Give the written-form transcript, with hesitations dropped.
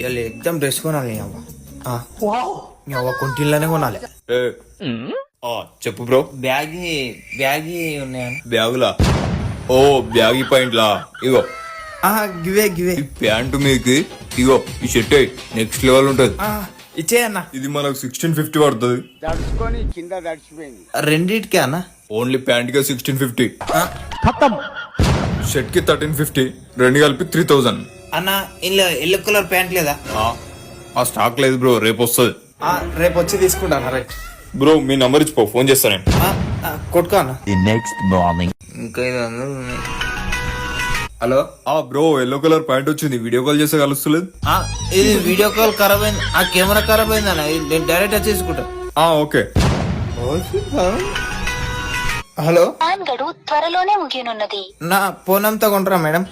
ఇవాళ exam dress కొనాలి అవ్వ కొంటిల్లోనే కొనాలి. చెప్పు బ్రో. బ్యాగ్ ఉన్నాయన్న. బ్యాగులా? ఓ బ్యాగి పాయింట్లా? ఇగో గివే ఈ ప్యాంటు మీకు, ఇగో ఈ షర్ట్ నెక్స్ట్ లెవెల్ ఉంటది. ఇచ్చేయన్న. ఇది మనకు 1650 పడుతుంది. రెండిటికే అన్న. ఓన్లీ ప్యాంట్ గా 1650, షర్ట్ కి 1350, రెండు కలిపి 3000. అన్న ఇంట్లో ఎల్లో కలర్ ప్యాంట్ లేదా? ఆ స్టాక్ లేదు బ్రో, రేపు వస్తుంది. రేపు వచ్చి తీసుకుంటాను. రైట్ బ్రో, మీ నంబర్ ఇచ్చిపో, ఫోన్ చేస్తాను నేను. కొట్టుకో అన్న. ఇంకా 500 ఉన్నాయి. Hello bro, yellow colour pant వచ్చింది, వీడియో కాల్ చేస్తే కలుస్తలేదు. ఇది వీడియో కాల్ ఖరాబ్ అయింది, ఆ కెమెరా ఖరాబ్ అయింది అన్న. నేను డైరెక్ట్ వచ్చేసుకుంటా. ఓకే. హలో, గడువు త్వరలోనే ముగియనున్నది. నా ఫోన్ అంతా కొంటారా మేడం?